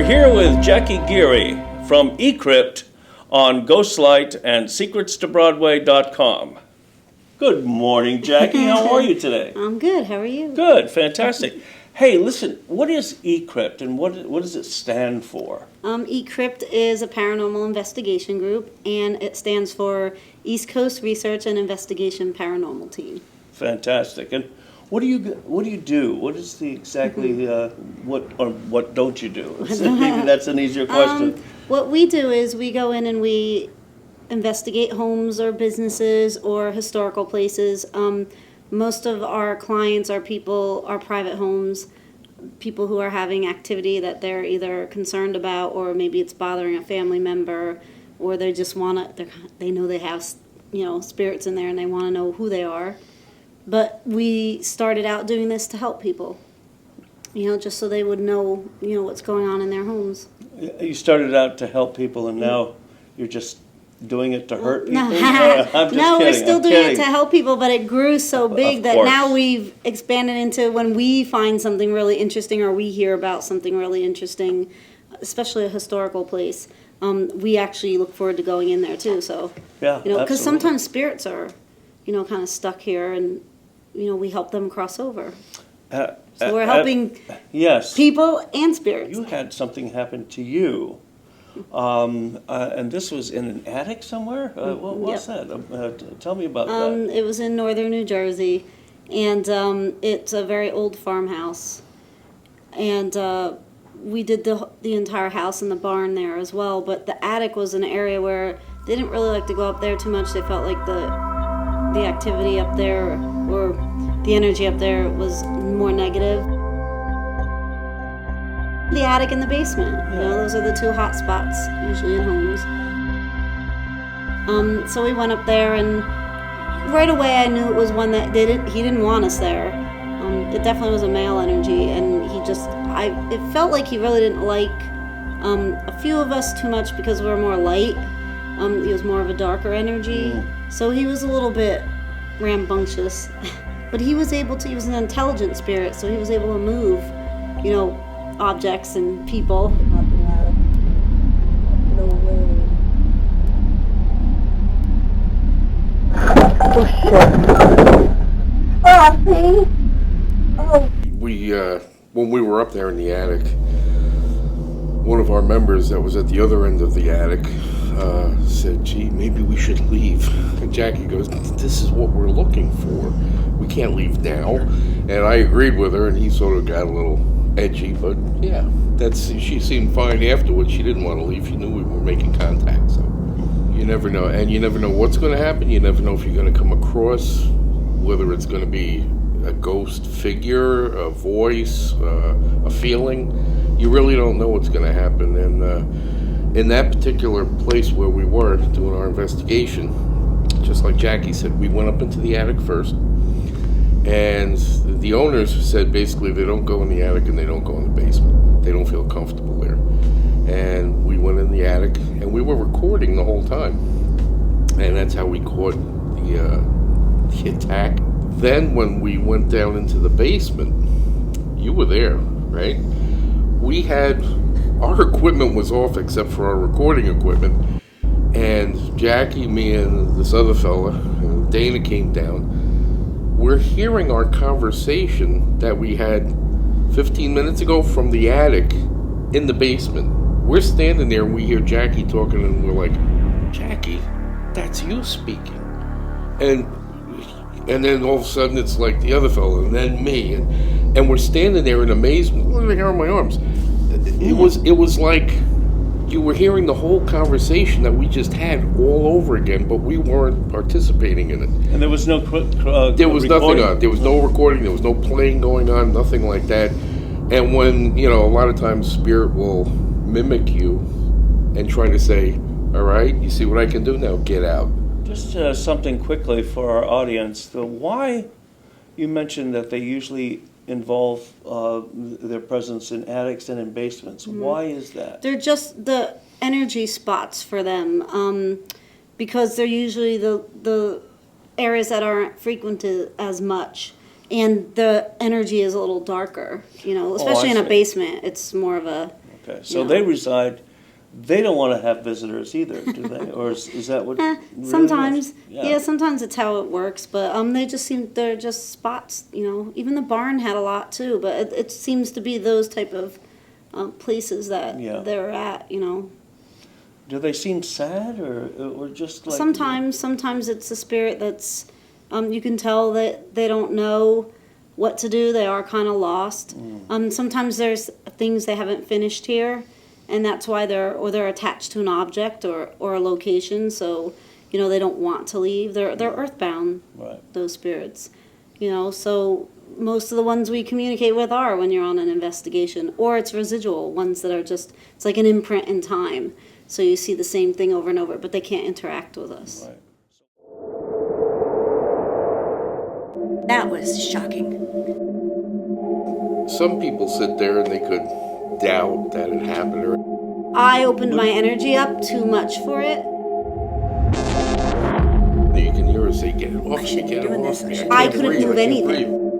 We're here with Jackie Geary from ECRIPT on Ghostlight and secretstobroadway.com. Good morning, Jackie. How are you today? I'm good. How are you? Good. Fantastic. Hey, listen, what is ECRIPT and what does it stand for? ECRIPT is a paranormal investigation group, and it stands for East Coast Research and Investigation Paranormal Team. Fantastic. And what do you do? What is the exactly what don't you do? Maybe that's an easier question. What we do is we go in and we investigate homes or businesses or historical places. Most of our clients are private homes, people who are having activity that they're either concerned about, or maybe it's bothering a family member, or they just they know they have, spirits in there and they want to know who they are. But we started out doing this to help people, just so they would know, what's going on in their homes. You started out to help people, and now you're just doing it to hurt people? We're still doing it to help people, but it grew so big that now we've expanded into when we find something really interesting or we hear about something really interesting, especially a historical place, we actually look forward to going in there too. So, because sometimes spirits are, kind of stuck here, and, we help them cross over. So we're helping people and spirits. You had something happen to you. And this was in an attic somewhere? What was that? Tell me about that. It was in northern New Jersey, and it's a very old farmhouse. And we did the entire house and the barn there as well, but the attic was an area where they didn't really like to go up there too much. They felt like the activity up there or the energy up there was more negative. The attic and the basement, those are the two hot spots usually in homes. So we went up there, and right away I knew it was one that he didn't want us there. It definitely was a male energy, and it felt like he really didn't like a few of us too much because we were more light. He was more of a darker energy, so he was a little bit rambunctious. But he was an intelligent spirit, so he was able to move, objects and people. When we were up there in the attic, one of our members that was at the other end of the attic said, "Gee, maybe we should leave." And Jackie goes, "This is what we're looking for. We can't leave now." And I agreed with her, and he sort of got a little edgy, but yeah, she seemed fine afterwards. She didn't want to leave. She knew we were making contact, so you never know. And you never know what's going to happen. You never know if you're going to come across, whether it's going to be a ghost figure, a voice, a feeling. You really don't know what's going to happen. And in that particular place where we were doing our investigation, just like Jackie said, we went up into the attic first. And the owners said basically they don't go in the attic and they don't go in the basement. They don't feel comfortable there. And we went in the attic, and we were recording the whole time. And that's how we caught the attack. Then when we went down into the basement, you were there, right? Our equipment was off except for our recording equipment. And Jackie, me, and this other fella, Dana, came down. We're hearing our conversation that we had 15 minutes ago from the attic in the basement. We're standing there, and we hear Jackie talking, and we're like, "Jackie, that's you speaking." And then all of a sudden it's like the other fellow, and then me, and we're standing there in amazement. Look at the hair on my arms. It was like you were hearing the whole conversation that we just had all over again, but we weren't participating in it. And there was no there was recording? Nothing on. There was no recording. There was no playing going on. Nothing like that. And when a lot of times spirit will mimic you and try to say, "All right, you see what I can do now? Get out." Just something quickly for our audience. Why you mentioned that they usually involve their presence in attics and in basements. Mm-hmm. Why is that? They're just the energy spots for them, because they're usually the areas that aren't frequented as much, and the energy is a little darker. Especially in a basement, it's more of a Okay, so Yeah. they reside, they don't want to have visitors either, do they? Or is that what? really is? Sometimes, yeah, sometimes it's how it works, but they're just spots, Even the barn had a lot too, but it seems to be those type of places that Yeah. they're at, Do they seem sad or just like? Sometimes it's a spirit that's, you can tell that they don't know what to do. They are kind of lost. Sometimes there's things they haven't finished here, and that's why they're attached to an object or a location. So, they don't want to leave. They're earthbound. Right. Those spirits, So most of the ones we communicate with are when you're on an investigation, or it's residual ones that are just, it's like an imprint in time. So you see the same thing over and over, but they can't interact with us. Right. That was shocking. Some people sit there and they could doubt that it happened, or I opened my energy up too much for it. you can hear her say, "Get it off I me, shouldn't be get it doing off this. me. I can't couldn't breathe, move I can't anything. breathe."